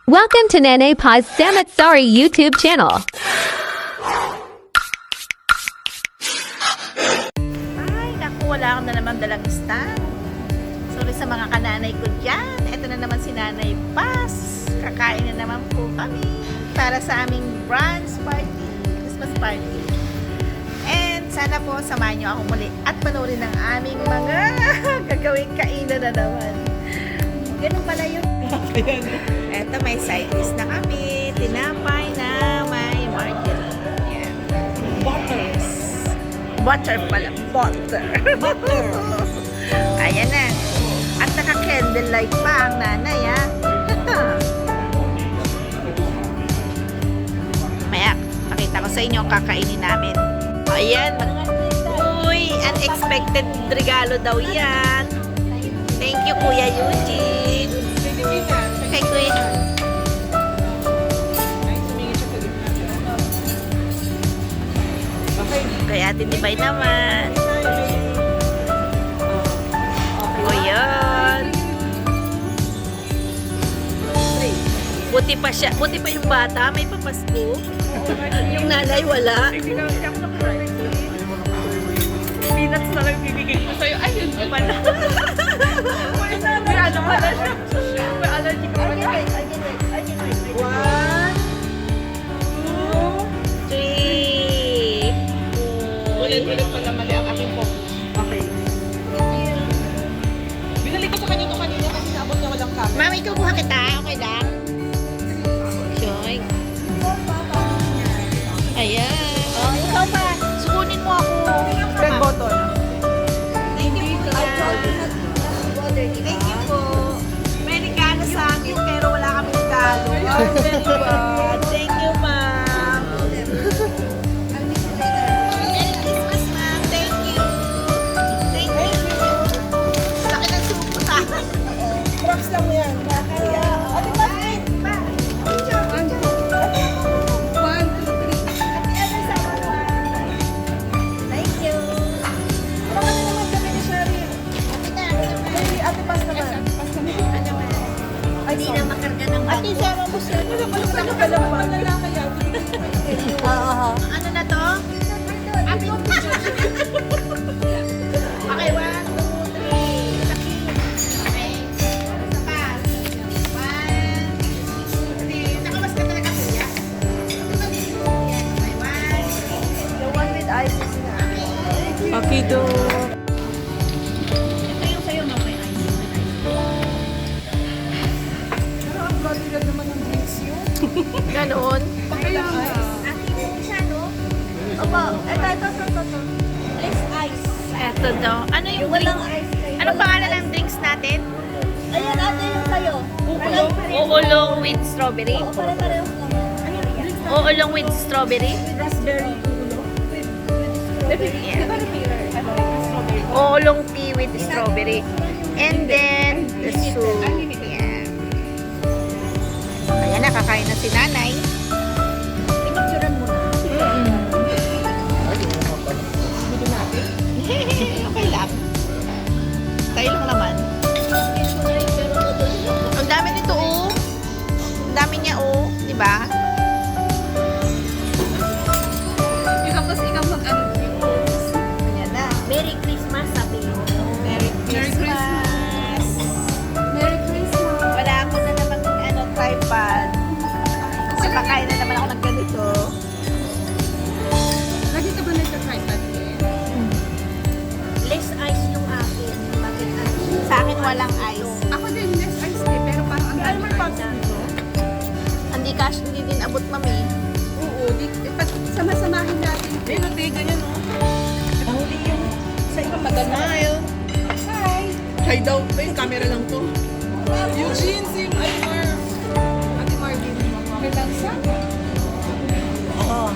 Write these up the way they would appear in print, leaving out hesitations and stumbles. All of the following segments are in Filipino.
Welcome to Nene Pie's Damn It Sorry YouTube channel. Ay, naku, wala akong na naman dalang stand. Sorry sa mga kananay ko dyan. Ito na naman si Nanay Paz. Kakain na naman po kami para sa aming brunch party, Christmas party. And sana po samahan nyo ako muli at panoorin ng aming mga gagawing kainan na naman. Ganun pala yun. Eto, may side dish na kami. Tinapay na may margarine. Yan. Butter. Butter pala. Butter. Ayan na. At naka-candlelight pa ang nanay, ha? Maya, pakita ko sa inyo ang kakainin namin. Ayan. Uy, unexpected regalo daw yan. Thank you, Kuya Eugene. Kay Kuya. Kay Ate Dibay naman. O yan. Buti pa siya. Buti pa yung bata. May papasko. Yung nanay wala. Peanuts na lang bibigay ko sa'yo. Ayun ko pala. May ano pala siya. May allergy ka pala. One, two, three. Ulit-ulit pala mali ang aking po. Okay. Binalik ko sa kanya ito kanina kasi naabot niya walang camera. Mami, kukuha kita. Okay lang. Joy. Ayan. Oh, ikaw pa. Sukunin mo ako. Red button. Thank you po. Thank you po. May regalo sa akin pero wala kami regalo. Thank you, ma'am. Merry Christmas, ma'am. Thank you. Thank you. Laki ng suko sa akin. Props lang mo yan. Ate, bakit? Pa. One, two, three. Thank you. Baka na naman kami ni Shari. Hey, Ate Paz naman. Ano ba? Ay, Hindi na makarga ng bag. Ate, sama mo siya. Ano pala pala pala pala lalaki yan. Ano na to? Apit. Okay, 1, 2, 3. Okay. Isa pa. 1, 2, 3. Nakamas ka talaga, kuya? Yan. Okay, 1. The one with ice is na. Okay. Pakido. Ito yung sa'yo, mamay ice. Pero ang bloody naman ng drinks yun. Ganon. Kaya nga. Siya, no? Opo, ito. Less ice. Ito daw. Ano yung Walang drink? ice kayo. Anong pangalan ng drinks natin? Ayan, ate yung kayo. Oolong with strawberry. Oo, pare-parehos naman. Oolong with strawberry. Raspberry ulo. Yeah. Strawberry. Oolong tea with strawberry. And then, the soup. Yeah. Ayan, nakakain na si nanay. Picturean mo na. Okay lang. Tayo lang naman. Ang dami nito, oh. Ang dami niya, oh. Diba? Ikaw mag-ano. Ayan na. Merry Christmas, sabi mo. Merry Christmas. Merry Christmas. Wala ako na naman tripod. Kasi pakain na naman ako ng ganito. Lagi ka ba nagka-tripod eh? Less ice yung akin. Bakit sa akin walang ice. Ako din, less ice eh. Pero parang ang dami ice dito. Hindi cash, hindi din abot, mami. Oo, sama-samahin natin. Hindi, ganyan o. Nahuli yung sa ibang smile. Hi! Hi daw. Yung camera lang to. Eugene, si Ate Marvin. May lansa? Oo.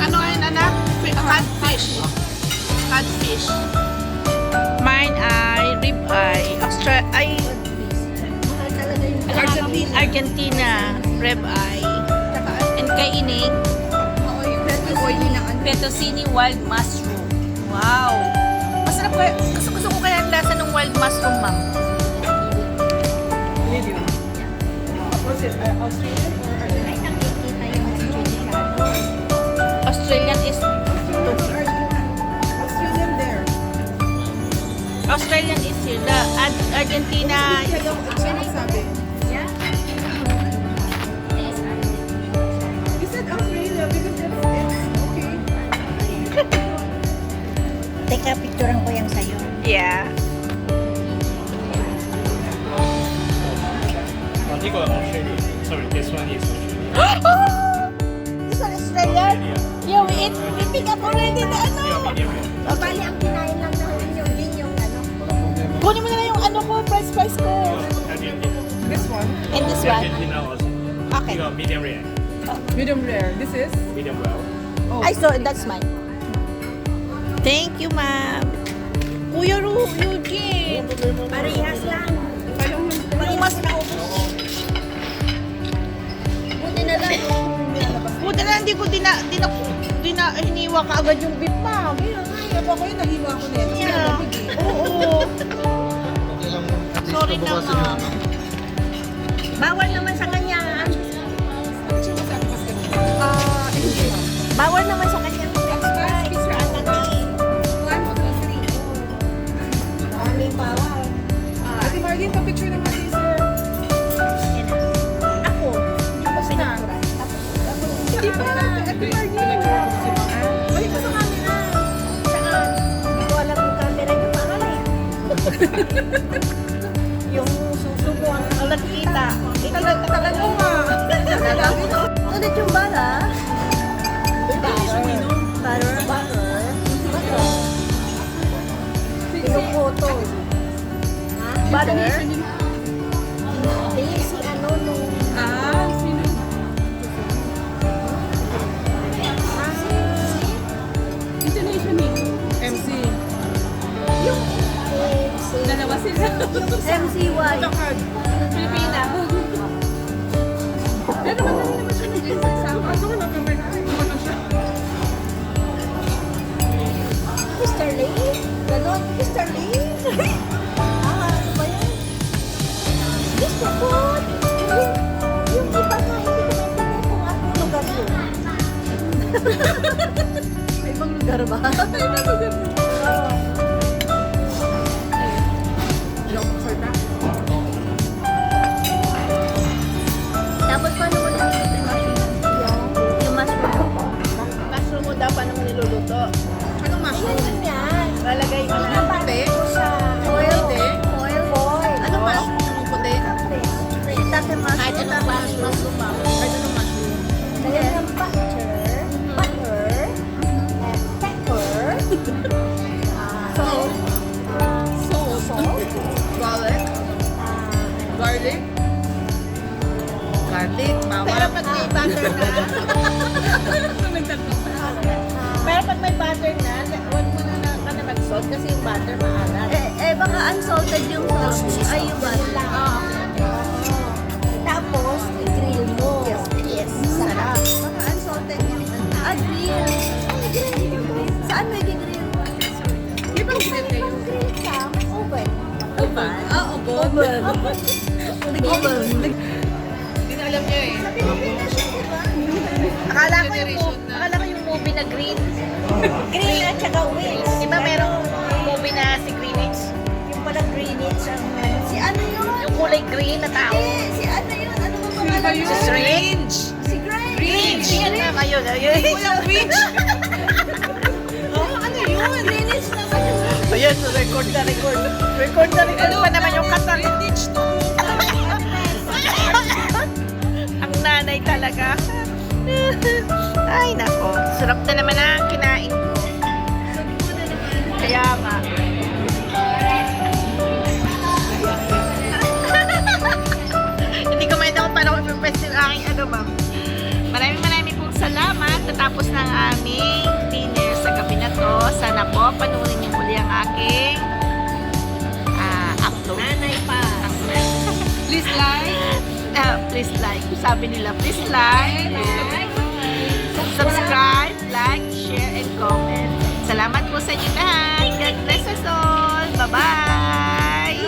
Ano ngayon, anak? Catfish. Catfish. Mine ay rib eye. Argentina rib eye. And kaining Oo, yung oily na ano. fettuccine wild mushroom. Wow! Masarap kaya, gusto ko kaya ang lasa ng wild mushroom, ma'am. it Australian or Argentine? Australian is Australian there. Australian is here. The Argentina Kaya ano sabi? You said Australia because it's okay. Teka, picturean ko yung sa'yo. yeah. This one Australia. Sorry, this one is Australia. This one Australian? Yeah, we pick up already the ano. Yeah, medium rare. O, bali, ang kinain lang namin yung din yung ano. Kunin mo na lang yung ano ko, price ko. Argentina. This one, And this one. Argentina also. Okay. You got medium rare. medium rare. This is Medium well. I saw that's mine. Thank you, ma'am. Kuya Eugene. Parehas lang. Yung mas naubos. Buti na lang yung Buti na hindi ko hiniwa ka agad yung beef, ma'am. Kaya nga, yaba ko yun, nahiwa ko na yan. Kasi Yeah. nababig eh. Oo. Sorry na, ma'am. bawal naman sa kanya. Sino sa akin mas ganun? Hindi. Bawal naman sa kanya. Picture ata na. 1, 2, 3. Maraming bawal. Ate Marlene, pa-picture naman si sir. Ako. Tapos na. Hindi pa. Ate Marlene. Balik ka sa camera. Saan? Hindi ko alam yung camera niyo para eh. Yung susubuan ang nakikita. Tagal mo nga. Ulit yung bara. Butter. Pinuputo. Ha? Butter? Hindi, si ano nung... Sino? Intonation ni MC. Yung MC. Dalawa sila. MCY. Pilipina. Pero madali naman siya nag-exam. Ano ka lang kamay? Ano siya? Mr. Lee? Ganon, Mr. Lee? Ano ba yan? Mr. Food? Yung iba nga, hindi ko maintindihan kung anong lugar yun. May ibang lugar ba? Oo. Tapos paano mo niluluto yung mushroom? Yung mushroom? Mushroom mo daw, paano mo niluluto? Anong mushroom? Ayun yan. Lalagay mo na. Puti? Sa foil. Puti? Foil. Foil. Anong mushroom yung puti? Shiitake mushroom. Kahit anong mushroom, ma'am. Kahit anong mushroom? Lagyan ng butter, and pepper, Salt. salt, Garlic. Garlic. Garlic. Pero pag may butter na, pero pag may butter na, huwag mo na ka na mag-salt kasi yung butter maalat. baka unsalted yung sauce. Ay, yung butter. Tapos, i-grill mo. Yes. Sarap. Baka unsalted yung grill. Saan may grill? Di ba grill kayo? Grill ka, may oven. Oven. Oven. Oven. Hindi na alam niya eh. Akala ko yung movie na Green. Green at saka wheels. Di ba merong movie na si Greenwich? Yung pala Greenwich ang... Si ano yun? Yung kulay green na tao. Si ano yun? Ano ba pangalan yun? yun? Si Strange. Si Grange. Greenwich. Yan nga, ayun. Walang witch. Ano yun? Greenwich naman yun. Ayun, record na record. Record na record pa naman yung kanta. Vintage to. Ang nanay talaga. Ay, nako. Sarap na naman ang kinain ko. Kaya nga. Hindi ko mainda kung paano ko i-press yung aking ano ba. Maraming pong salamat. Natapos na ang aming dinner sa gabi na to. Sana po panoorin niyo muli ang aking upload. Nanay pa. Please like. Please like. Sabi nila, please like. Subscribe, like, share, and comment. Salamat po sa inyo lahat. God bless us all. Bye-bye!